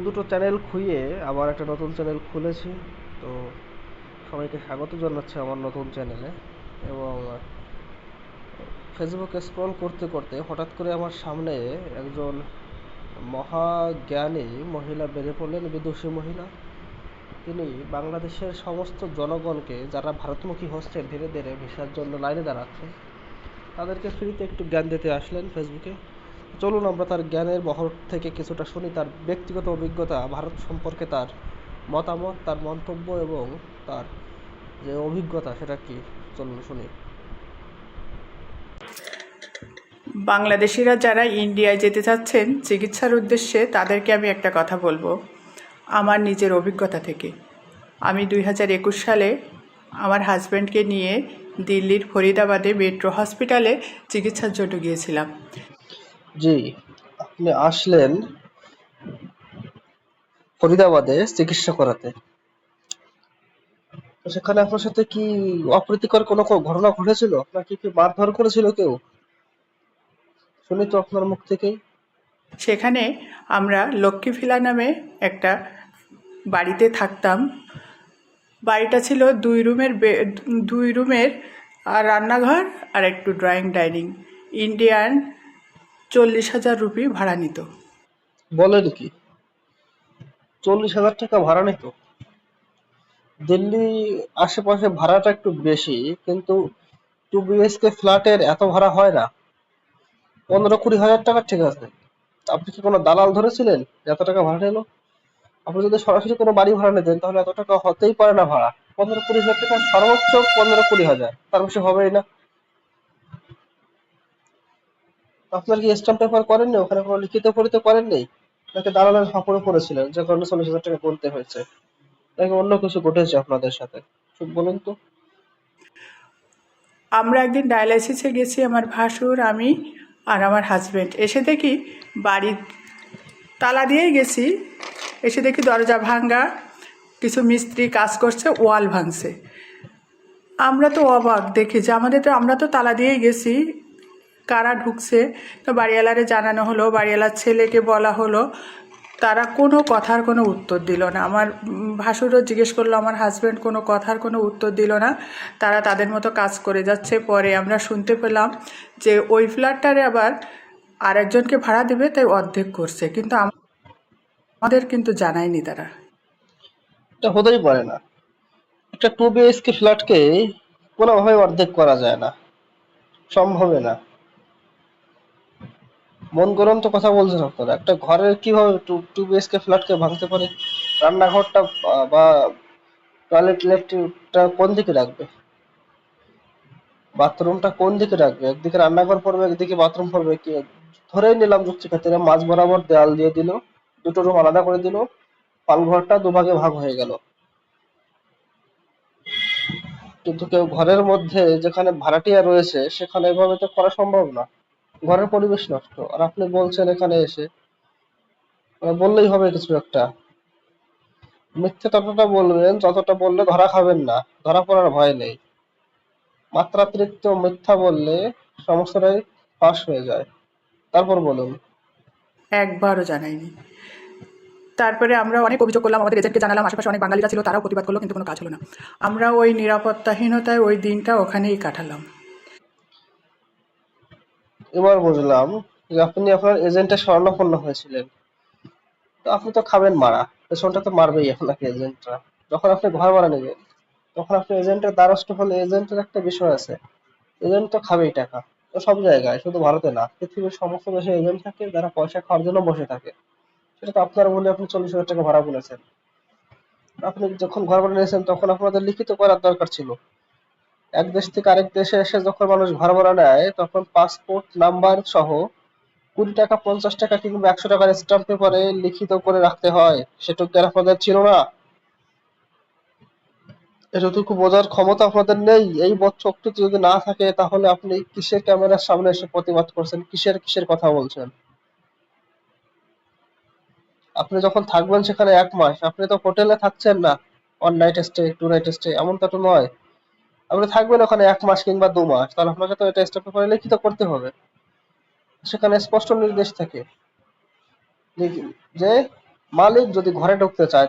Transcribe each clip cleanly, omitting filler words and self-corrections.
দুটো চ্যানেল খুইয়ে আবার একটা নতুন চ্যানেল খুলেছি। তো সবাইকে স্বাগত জানাচ্ছি আমার নতুন চ্যানেলে। এবং ফেসবুকে স্ক্রল করতে করতে হঠাৎ করে আমার সামনে একজন মহাজ্ঞানী মহিলা বেরিয়ে পড়লেন, বিদুষী মহিলা। তিনি বাংলাদেশের সমস্ত জনগণকে, যারা ভারতমুখী হচ্ছে ধীরে ধীরে ভিসার জন্য লাইনে দাঁড়াচ্ছে, তাদেরকে ফ্রিতে একটু জ্ঞান দিতে আসলেন ফেসবুকে। চলুন আমরা তার জ্ঞানের বহর থেকে কিছুটা শুনি, তার ব্যক্তিগত অভিজ্ঞতা, ভারত সম্পর্কে তার মতামত, তার মন্তব্য এবং তার যে অভিজ্ঞতা সেটা কি। চলুন শুনি। বাংলাদেশিরা যারা ইন্ডিয়ায় যেতে চাচ্ছেন চিকিৎসার উদ্দেশ্যে, তাদেরকে আমি একটা কথা বলবো আমার নিজের অভিজ্ঞতা থেকে। আমি 2021 সালে আমার হাজব্যান্ডকে নিয়ে দিল্লির ফরিদাবাদে মেট্রো হসপিটালে চিকিৎসার জন্য গিয়েছিলাম। জি, আপনি আসলেন ফরিদাবাদে চিকিৎসা করাতে। তো সেখানে আপনার সাথে কি অপ্রীতিকর কোনো ঘটনা ঘটেছিল? আপনাকে কি মারধর করেছিল কেউ? শুনি তো আপনার মুখ থেকেই। সেখানে আমরা লক্ষ্মী ভিলা নামে একটা বাড়িতে থাকতাম। বাড়িটা ছিল 2 রুমের আর রান্নাঘর আর একটু ড্রয়িং ডাইনিং। ইন্ডিয়ান 40,000 রুপি ভাড়া নিত। বলেন কি, 40,000 টাকা ভাড়া নিত? দিল্লি আশেপাশে ভাড়াটা একটু বেশি, কিন্তু 2 BHK ফ্ল্যাটের এত ভাড়া হয় না। 15-20 হাজার টাকা ঠিক আছে। আপনি কি কোনো দালাল ধরেছিলেন যে এত টাকা ভাড়া নিল? আপনি যদি সরাসরি কোনো বাড়ি ভাড়া নিতেন তাহলে এত টাকা হতেই পারে না ভাড়া। 15-20 হাজার টাকা, সর্বোচ্চ 15-20 হাজার, তার বেশি হবেই না। আপনার কি স্ট্যাম্প পেপার করেননি? ওখানে কোনো লিখিত পরিত করেননি? নাকি দালালের ফাঁপড়ে পড়েছিলেন যে কারণে 40,000 টাকা গুনতে হয়েছে? নাকি অন্য কিছু ঘটেছে আপনাদের সাথে? ঠিক বলুন তো। আমরা একদিন ডায়ালাইসিসে গেছি, আমার ভাসুর, আমি আর আমার হাজব্যান্ড। এসে দেখি বাড়ির তালা দিয়েই গেছি, এসে দেখি দরজা ভাঙ্গা, কিছু মিস্ত্রি কাজ করছে, ওয়াল ভাঙছে। আমরা তো অবাক, দেখি যে আমরা তো তালা দিয়েই গেছি, কারা ঢুকছে। তো বাড়িওয়ালারে জানানো হলো, বাড়িওয়ালার ছেলেকে বলা হলো, তারা কোনো কথার কোনো উত্তর দিল না। আমার ভাসুরও জিজ্ঞেস করলো, আমার হাজব্যান্ড কোনো কথার কোনো উত্তর দিল না। তারা তাদের মতো কাজ করে যাচ্ছে। পরে আমরা শুনতে পেলাম যে ওই ফ্ল্যাটটারে আবার আরেকজনকে ভাড়া দেবে, তাই অর্ধেক করছে, কিন্তু আমাদের কিন্তু জানায়নি তারা। এটা হতেই পারে না। একটা 2 BHK ফ্ল্যাটকে কোনোভাবে অর্ধেক করা যায় না, সম্ভবই না। মন গড়ন্ত কথা বলছেন আপনারা। একটা ঘরের কিভাবে টু বিএইচকে ফ্ল্যাটকে ভাঙতে পারে? রান্নাঘরটা বা টয়লেট লেট্রিনটা কোন দিকে রাখবে? বাথরুমটা কোন দিকে রাখবে? একদিকে রান্নাঘর পড়বে, একদিকে বাথরুম পড়বে। কি ধরেই নিলাম যুক্তি খাতিরে মাঝ বরাবর দেয়াল দিয়ে দিল, দুটো রুম আলাদা করে দিল, পালঘরটা দুভাগে ভাগ হয়ে গেল। কিন্তু কেউ ঘরের মধ্যে যেখানে ভাড়াটিয়া রয়েছে সেখানে এভাবে তো করা সম্ভব না। ঘরের পরিবেশ নষ্ট, আর আপনি বলছেন এখানে এসে বললেই হবে কিছু একটা। মিথ্যে ততটা বলবেন যতটা বললে ধরা খাবেন না, ধরা পড়ার ভয় নেই। মাত্রাতিরিক্ত মিথ্যা বললে সমস্যাটাই ফাঁস হয়ে যায়। তারপর বলুন। একবারও জানায়নি। তারপরে আমরা অনেক অভিযোগ করলাম, আমাদের এজেন্টকে জানালাম, আশেপাশে অনেক বাঙালিরা ছিল, তারাও প্রতিবাদ করলো, কিন্তু কোনো কাজ হলো না। আমরা ওই নিরাপত্তাহীনতায় ওই দিনটা ওখানেই কাটালাম। এবার বুঝলাম যে আপনি আপনার এজেন্টের শরণাপন্ন হয়েছিলেন। তো আপনি তো খাবেন মারা, পেছনটা তো মারবেই আপনাকে এজেন্টরা। যখন আপনি ঘর ভাড়া নেবেন তখন আপনি এজেন্টের দ্বারস্থ হলে এজেন্টের একটা বিষয় আছে, এজেন্ট তো খাবেই টাকা। তো সব জায়গায়, শুধু ভারতে না, পৃথিবীর সমস্ত দেশে এজেন্ট থাকে যারা পয়সা খাওয়ার জন্য বসে থাকে। সেটা তো আপনার বলে আপনি 40,000 টাকা ভাড়া বলেছেন। আপনি যখন ঘর ভাড়া নিয়েছেন তখন আপনাদের লিখিত করার দরকার ছিল। এক দেশ থেকে আরেক দেশে এসে যখন মানুষ ঘর ভাড়া নেয় তখন পাসপোর্ট নাম্বার সহ 20 টাকা, 50 টাকা কিংবা 100 টাকার স্ট্যাম্প পেপারে লিখিত করে রাখতে হয়। সেটুকু কি আর আপনাদের ছিল না? এতটুকু বোঝার ক্ষমতা আপনাদের নেই? এই বোধ শক্তি যদি না থাকে তাহলে আপনি কিসের ক্যামেরার সামনে এসে প্রতিবাদ করছেন, কিসের কিসের কথা বলছেন? আপনি যখন থাকবেন সেখানে 1 মাস, আপনি তো হোটেলে থাকছেন না, 1 নাইট স্টে, 2 নাইট স্টে, এমনটা তো নয়। আপনি থাকবেন ওখানে 1 মাস কিংবা 2 মাস, তাহলে আপনাকে তো এটা স্ট্যাম্প পেপারে লিখিত করতে হবে। সেখানে স্পষ্ট নির্দেশ থাকে যে যে মালিক যদি ঘরে ঢুকতে চায়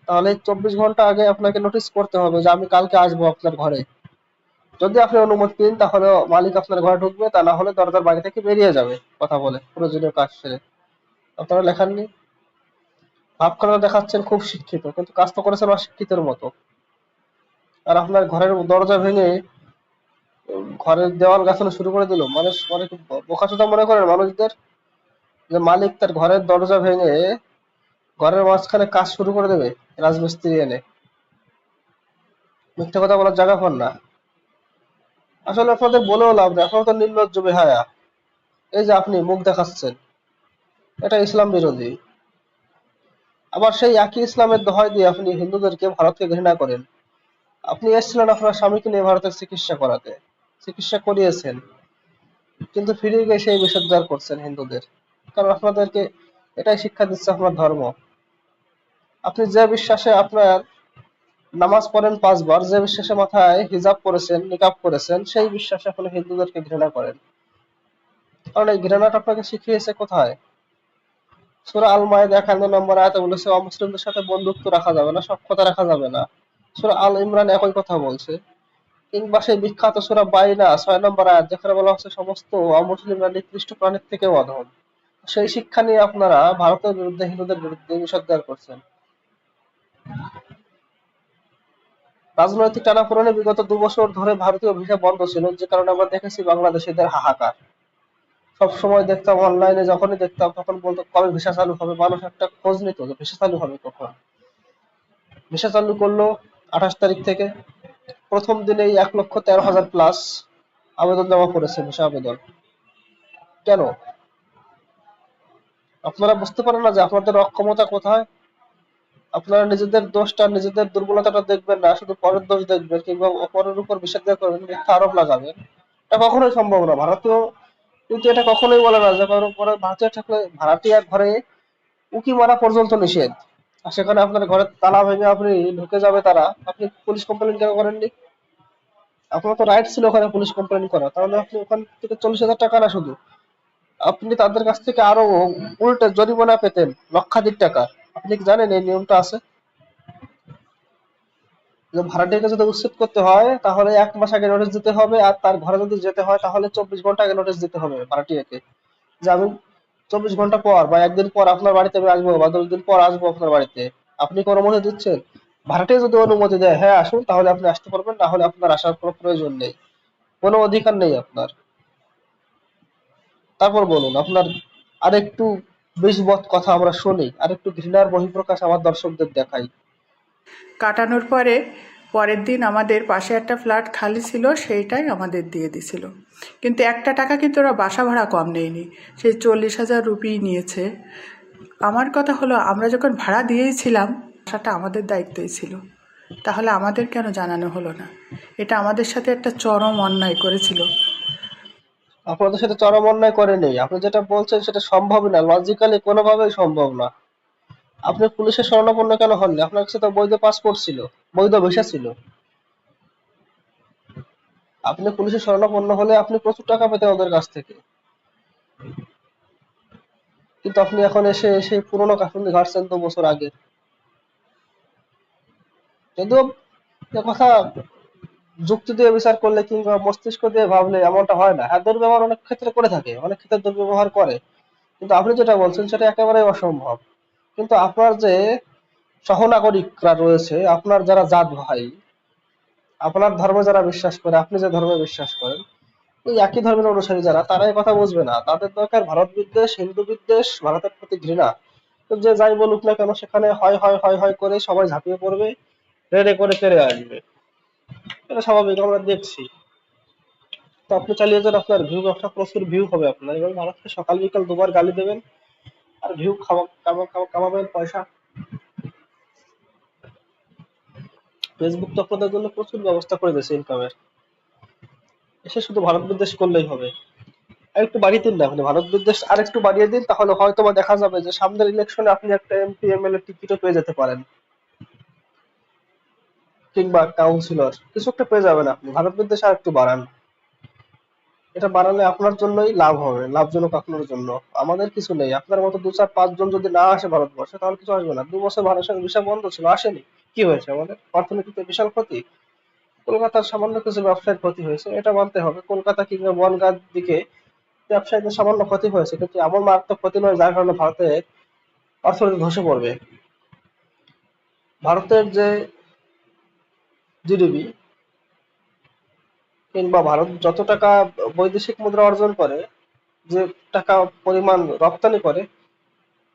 তাহলে 24 ঘন্টা আগে আপনাকে নোটিশ করতে হবে যে আমি কালকে আসবো আপনার ঘরে। যদি আপনি অনুমতি দিন তাহলে মালিক আপনার ঘরে ঢুকবে, তা না হলে দরজার বাইরে থেকে বেরিয়ে যাবে কথা বলে প্রয়োজনীয় কাজ সেরে। আপনারা লেখাননি, ভাব করে দেখাচ্ছেন খুব শিক্ষিত, কিন্তু কাজ তো করেছেন অশিক্ষিতের মতো। আর আপনার ঘরের দরজা ভেঙে ঘরের দেওয়াল গাছানো শুরু করে দিল। মানুষ অনেক বোকাচোদা মনে করেন মানুষদের, যে মালিক তার ঘরের দরজা ভেঙে ঘরের মাঝখানে কাজ শুরু করে দেবে রাজমিস্ত্রি এনে। মিথ্যে কথা বলার জায়গা পান না। আসলে আপনাদের বলেও লাভ নেই, আপনারা তো নির্লজ্জ বেহায়া। এই যে আপনি মুখ দেখাচ্ছেন, এটা ইসলাম বিরোধী। আবার সেই একই ইসলামের দোহাই দিয়ে আপনি হিন্দুদেরকে ভারতকে ঘৃণা করেন। আপনি এসেছিলেন আপনার স্বামীকে নিয়ে ভারতের চিকিৎসা করাতে, চিকিৎসা করিয়েছেন, কিন্তু ফিরে গিয়ে সেই বিষোদ্গার করছেন হিন্দুদের। কারণ আপনাদেরকে এটাই শিক্ষা দিচ্ছে আপনার ধর্ম। আপনি যে বিশ্বাসে আপনার নামাজ পড়েন 5 বার, যে বিশ্বাসে মাথায় হিজাব পরেছেন, নিকাব করেছেন, সেই বিশ্বাসে আপনি হিন্দুদেরকে ঘৃণা করেন। কারণ এই ঘৃণাটা আপনাকে শিখিয়েছে কোথায়? সূরা আল মাইদা 91 নম্বর আয়াতে বলেছে অমুসলিমদের সাথে বন্ধুত্ব রাখা যাবে না, সখ্যতা রাখা যাবে না। সূরা আল ইমরান একই কথা বলছে। কিংবা সেই বিখ্যাত সূরা বাইনা 6 নম্বর আয়াত, যেখানে বলা হচ্ছে সমস্ত অমুসলিমরা নিকৃষ্ট প্রাণীর থেকেও অধম। সেই শিক্ষা নিয়ে আপনারা ভারতের বিরুদ্ধে, হিন্দুদের বিরুদ্ধে বিষোদ্গার করছেন। রাজনৈতিক টানাপোড়েনে বিগত 2 বছর ধরে ভারতীয় ভিসা বন্ধ ছিল, যে কারণে আমরা দেখেছি বাংলাদেশিদের হাহাকার। সবসময় দেখতাম অনলাইনে, যখনই দেখতাম তখন বলতো কবে ভিসা চালু হবে। মানুষ একটা খোঁজ নিত যে ভিসা চালু হবে কখন। ভিসা চালু করলো 28 তারিখ থেকে। প্রথম দিনেই 1,13,000+ আবেদন জমা পড়েছে, ভিসা আবেদন। কেন? আপনারা বুঝতে পারেন না যে আপনাদের অক্ষমতা কোথায়? আপনারা নিজেদের দোষটা, নিজেদের দুর্বলতাটা দেখবেন না, শুধু পরের দোষ দেখবেন, কিংবা পরের উপর বিষাদ করবেন, মিথ্যা আরোপ লাগাবেন। এটা কখনোই সম্ভব না। ভারতীয় কিন্তু এটা কখনোই বলে না যে কারোর উপরে ভারতীয় থাকলে ভাড়াটিয়ার ঘরে উঁকি মারা পর্যন্ত নিষেধ। আর সেখানে আপনার ঘরের তালা ভেঙে আপনি ঢুকে যাবে তারা, আপনি পুলিশ কমপ্লেন কেন করেননি? আপনার তো রাইট ছিল ওখানে পুলিশ কমপ্লেন করা, তাহলে আপনি ওখান থেকে 40,000 টাকা না শুধু, আপনি তাদের কাছ থেকে আরো উল্টে জরিমানা পেতেন লক্ষাধিক টাকা। আপনি কি জানেন এই নিয়মটা আছে? যে ভাড়াটিয়াকে যদি উচ্ছেদ করতে হয় তাহলে 1 মাস আগে নোটিশ দিতে হবে, আর তার ঘরে যদি যেতে হয় তাহলে 24 ঘন্টা আগে নোটিশ দিতে হবে ভাড়াটিয়াকে, যে আমি 24 ঘন্টা পর বা একদিন পর আপনার বাড়িতে আমি আসবো, বা 10 দিন পর আসবো আপনার বাড়িতে। আপনি কোনো অনুমতি দিচ্ছেন? ভাড়াটিয়া যদি অনুমতি দেয় হ্যাঁ আসুন, তাহলে আপনি আসতে পারবেন, না হলে আপনার আসার কোনো প্রয়োজন নেই, কোনো অধিকার নেই আপনার। তারপর বলুন আপনার আরেকটু বিষবৎ কথা আমরা শুনি, আরেকটু ঘৃণার বহিঃপ্রকাশ আমার দর্শকদের দেখাই। কাটানোর পরে পরের দিন আমাদের পাশে একটা ফ্ল্যাট খালি ছিল, সেইটাই আমাদের দিয়ে দিছিল। কিন্তু একটা টাকা কিন্তু ওরা বাসা ভাড়া কম নেয়নি, সেই 40,000 রুপি নিয়েছে। আমার কথা হলো, আমরা যখন ভাড়া দিয়েছিলাম বাসাটা আমাদের দায়িত্বই ছিল, তাহলে আমাদের কেন জানানো হলো না? এটা আমাদের সাথে একটা চরম অন্যায় করেছিল। আপনাদের সাথে চরম অন্যায় করেনি। আপনি যেটা বলছেন সেটা সম্ভবই না, লজিক্যালি কোনোভাবেই সম্ভব না। আপনি পুলিশের শরণাপন্ন কেন হননি? আপনার কাছে তো বৈধ পাসপোর্ট ছিল, বৈধ ভিসা ছিল। আপনি পুলিশের শরণাপন্ন হলে আপনি প্রচুর টাকা পেতেন ওদের কাছ থেকে। কিন্তু আপনি এখন এসে সেই পুরোনো কাফুন্দি ঘাটছেন 2 বছর আগে। যদিও এ কথা যুক্তি দিয়ে বিচার করলে কিংবা মস্তিষ্ক দিয়ে ভাবলে এমনটা হয় না। হ্যাঁ, দুর্ব্যবহার অনেক ক্ষেত্রে করে থাকে, অনেক ক্ষেত্রে দুর্ব্যবহার করে। কিন্তু আপনি যেটা বলছেন সেটা একেবারেই অসম্ভব। কিন্তু আপনার যে সহনাগরিকরা রয়েছে, আপনার যারা জাত ভাই, আপনার ধর্মে যারা বিশ্বাস করে, আপনি যে ধর্মে বিশ্বাস করেন, ওই একই ধর্মের অনুসারী যারা, তারা এই কথা বুঝবে না। তাদের দরকার ভারত বিদ্বেষ, হিন্দু বিদ্বেষ, ভারতের প্রতি ঘৃণা। তো যে যাই বলুক না কেন, সেখানে হয় হয় হয় হয় করে সবাই ঝাঁপিয়ে পড়বে, রেড়ে করে তেড়ে আসবে। এটা স্বাভাবিক, আমরা দেখছি। তো আপনি চালিয়ে যান, আপনার ভিউ, একটা প্রচুর ভিউ হবে আপনার। এবার মানুষকে সকাল বিকাল 2 বার গালি দেবেন আর ভিউ কামাবেন পয়সা। ফেসবুক তো আপনাদের জন্য প্রচুর ব্যবস্থা করে দিয়েছে ইনকামের। এসে শুধু ভারত বিদ্বেষ করলেই হবে। আর একটু বাড়িয়ে দিন না, আপনি ভারত বিদ্বেষ আর একটু বাড়িয়ে দিন, তাহলে হয়তো বা দেখা যাবে যে সামনের ইলেকশনে আপনি একটা এমপি এমএলএ টিকিটও পেয়ে যেতে পারেন, কিংবা কাউন্সিলর কিছু একটা পেয়ে যাবেন। আপনি ভারত বিদ্বেষ আর একটু বাড়ান। এটা বাড়ালে আপনার জন্যই লাভ হবে, লাভজনক আপনার জন্য। আমাদের কিছু নেই। আপনার মতো 2 4 5 জন যদি না আসে ভারতবর্ষে তাহলে কিছু আসবে না। 2 বছর ভারতের ভিসা বন্ধ ছিল, আসেনি। কি হয়েছে? আমাদের অর্থনীতিতে বিশাল ক্ষতি। কলকাতার সামান্য কিছু ব্যবসায়ের ক্ষতি হয়েছে, এটা মানতে হবে। কলকাতা কিংবা বনগাঁর দিকে ব্যবসায়ীদের সামান্য ক্ষতি হয়েছে, কিন্তু এমন মারাত্মক ক্ষতি নয় যার কারণে ভারতের অর্থনীতি ধসে পড়বে। ভারতের যে জিডিপি কিংবা ভারত যত টাকা বৈদেশিক মুদ্রা অর্জন করে, যে টাকা পরিমাণ রপ্তানি করে,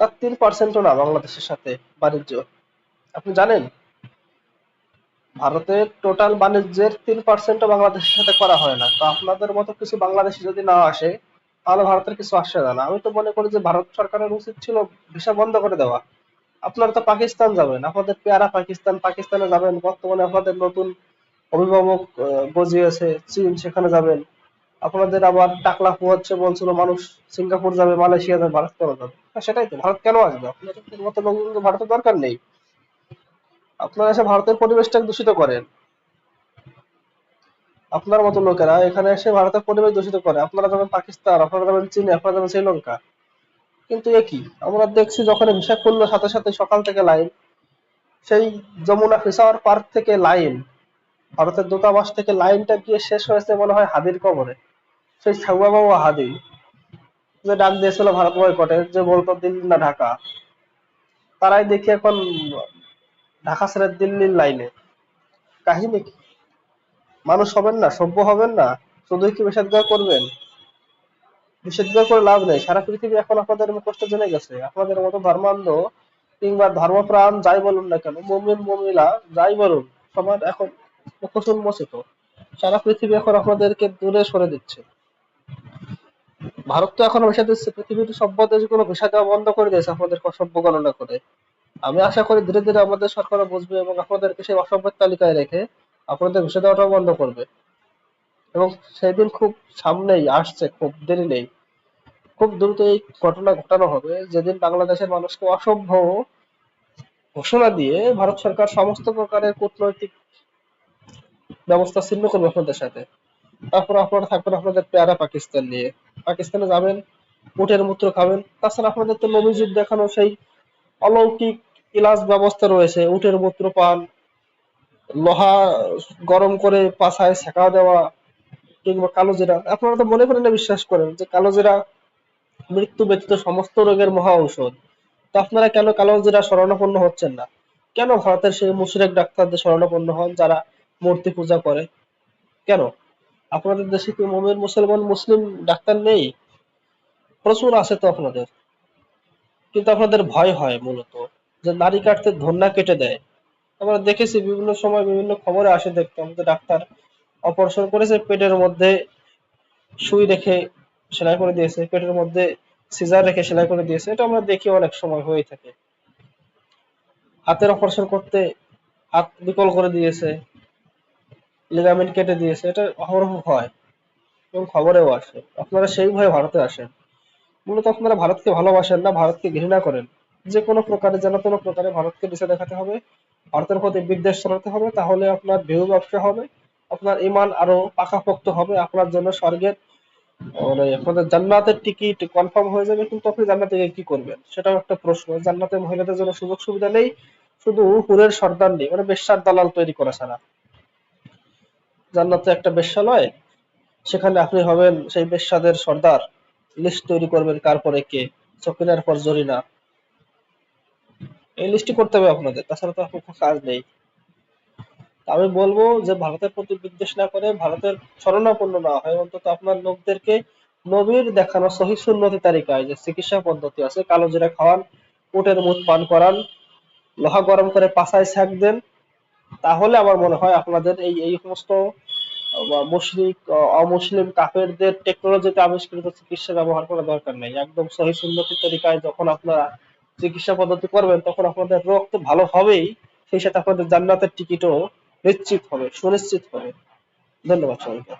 তার 3%ও না বাংলাদেশের সাথে বাণিজ্য। আপনি জানেন ভারতের টোটাল বাণিজ্যের 3%ও বাংলাদেশের সাথে করা হয় না। তো আপনাদের মতো কিছু বাংলাদেশি যদি না আসে তাহলে ভারতের কিছু আসে না। আমি তো মনে করি যে ভারত সরকারের উচিত ছিল ভিসা বন্ধ করে দেওয়া। আপনারা তো পাকিস্তান যাবেন, আপনাদের পেয়ারা পাকিস্তান, পাকিস্তানে যাবেন। বর্তমানে আপনাদের নতুন অভিভাবক গজিয়েছে চীন, সেখানে যাবেন। আপনাদের আবার টাকলা পোহাচ্ছে, বলছিল মানুষ সিঙ্গাপুর যাবে, মালয়েশিয়া যাবে, ভারত কেন যাবে? হ্যাঁ, সেটাই তো, ভারত কেন আসবে? আপনাদের মতো লোকজন তো ভারতের দরকার নেই। আপনারা এসে ভারতের পরিবেশটাকে দূষিত করেন। আপনার মতো লোকেরা এখানে এসে ভারতের পরিবেশ দূষিত করে। আপনারা যাবেন পাকিস্তান, আপনারা যাবেন চীনে, আপনারা যাবেন শ্রীলঙ্কা। কিন্তু একই আমরা দেখছি, যখন ভিসা খুললো সাথে সাথে সকাল থেকে লাইন। সেই যমুনা ফিশাওয়ার পার্ক থেকে লাইন, ভারতের দূতাবাস থেকে লাইনটা গিয়ে শেষ হয়েছে মনে হয় হাদির কবরে। সেই ছাউয়া বাবু হাদি, যে ডাক দিয়েছিল ভারত বয়কটের, যে বলতো দিল্লি না ঢাকা, তারাই দেখি এখন ঢাকা ছেড়ে দিল্লির লাইনে। কাহিনী কি? মানুষ হবেন না? সভ্য হবেন না? শুধুই কি বিষাদগার করবেন? বিষাদগার করে লাভ নেই। সারা পৃথিবী এখন আপনাদের মুখোশটা জেনে গেছে। আপনাদের মতো ধর্মান্ধ কিংবা ধর্মপ্রাণ যাই বলুন না কেন, মুমিন মুমিলা যাই বলুন, সবার এখন মুখোশ উন্মোচিত। সারা পৃথিবী এখন আপনাদেরকে দূরে সরে দিচ্ছে। ভারত তো এখন ভিসা দিচ্ছে, পৃথিবীর সভ্য দেশগুলো ভিসা দেওয়া বন্ধ করে দিয়েছে আপনাদেরকে অসভ্য গণনা করে। আমি আশা করি ধীরে ধীরে আমাদের সরকারও বুঝবে এবং আপনাদেরকে সেই অসভ্যের তালিকায় রেখে আপনাদের ভিসা দেওয়াটাও বন্ধ করবে। এবং সেদিন খুব সামনেই আসছে, খুব দেরি নেই। খুব দ্রুত এই ঘটনা ঘটানো হবে, যেদিন বাংলাদেশের মানুষকে অসভ্য ঘোষণা দিয়ে ভারত সরকার সমস্ত প্রকারের কূটনৈতিক ব্যবস্থা ছিন্ন করবে আপনাদের সাথে। তারপর আপনারা থাকবেন আপনাদের পেয়ারা পাকিস্তান নিয়ে। পাকিস্তানে যাবেন, উটের মূত্র খাবেন। তাছাড়া আপনাদের তো নবীজির দেখানো সেই অলৌকিক ইলাজ ব্যবস্থা রয়েছে, উটের মূত্র পান, লোহা গরম করে পাছায় সেঁকা দেওয়া, কিংবা কালো জিরা। আপনারা তো মনে করেন না, বিশ্বাস করেন যে কালো জিরা মৃত্যু ব্যতীত সমস্ত রোগের মহা ঔষধ। তো আপনারা কেন কালো জিরা শরণাপন্ন হচ্ছেন না? কেন ভারতের সেই মুশরিক ডাক্তারদের শরণাপন্ন হন যারা মূর্তি পূজা করে? কেন? আপনাদের দেশে কি মুমিন মুসলমান মুসলিম ডাক্তার নেই? প্রচুর আছে তো আপনাদের। কিন্তু আপনাদের ভয় হয় মূলত, যে নারী কাটতে ধন্যা কেটে দেয়। আমরা দেখেছি বিভিন্ন সময় বিভিন্ন খবরে আসে, দেখতাম যে ডাক্তার অপারেশন করেছে, পেটের মধ্যে সুই রেখে সেলাই করে দিয়েছে, পেটের মধ্যে সিজার রেখে সেলাই করে দিয়েছে। এটা আমরা দেখি অনেক সময় হয়ে থাকে। হাতের অপারেশন করতে হাত বিকল করে দিয়েছে, লিগামেন্ট কেটে দিয়েছে। এটা অহরহ হয় এবং খবরেও আসে। আপনারা সেই ভয়ে ভারতে আসেন। মূলত আপনারা ভারতকে ভালোবাসেন না, ভারতকে ঘৃণা করেন। যে কোনো প্রকারে, যেন কোনো প্রকারে ভারতকে নিচে দেখাতে হবে, ভারতের প্রতি বিদ্বেষ ছড়াতে হবে, তাহলে আপনার ভিউ ব্যবসা হবে, আপনার ইমান আরো পাকাপোক্ত হবে, আপনার জন্য স্বর্গের মানে আপনাদের জান্নাতের টিকিট কনফার্ম হয়ে যাবে। কিন্তু আপনি জান্নাতে গিয়ে কি করবেন সেটাও একটা প্রশ্ন। জান্নাতে মহিলাদের জন্য সুযোগ সুবিধা নেই, শুধু হুরের সর্দার নেই, মানে বেশ্যার দালাল তৈরি করা ছাড়া। জান্নাতে একটা বেশ্যালয়, সেখানে আপনি হবেন সেই বেশ্যাদের সর্দার। লিস্ট তৈরি করবেন কার পরে কে, সকিনার পর জরিনা, এই লিস্টই করতে হবে আপনাদের। তাছাড়া তো আপনার কাজ নেই। আমি বলবো যে ভারতের প্রতি বিদ্বেষ না করে ভারতের শরণাপন্ন না হয়, অন্তত আপনার লোকদেরকে নবীর দেখানো সহি সুন্নতি তালিকায় যে চিকিৎসা পদ্ধতি আছে, কালো জিরা খাওয়ান, উটের মুত পান করান, লোহা গরম করে পাছায় সেক দেন, তাহলে আমার মনে হয় আপনাদের এই এই সমস্ত মুশরিক অমুসলিম কাফেরদের টেকনোলজিতে আবিষ্কৃত চিকিৎসা ব্যবহার করা দরকার নেই। একদম সহি সুন্নতি তরিকায় যখন আপনারা চিকিৎসা পদ্ধতি করবেন, তখন আপনাদের রোগ তো ভালো হবেই, সেই সাথে আপনাদের জান্নাতের টিকিটও নিশ্চিত হবে, সুনিশ্চিত হবে। ধন্যবাদ সবাইকে।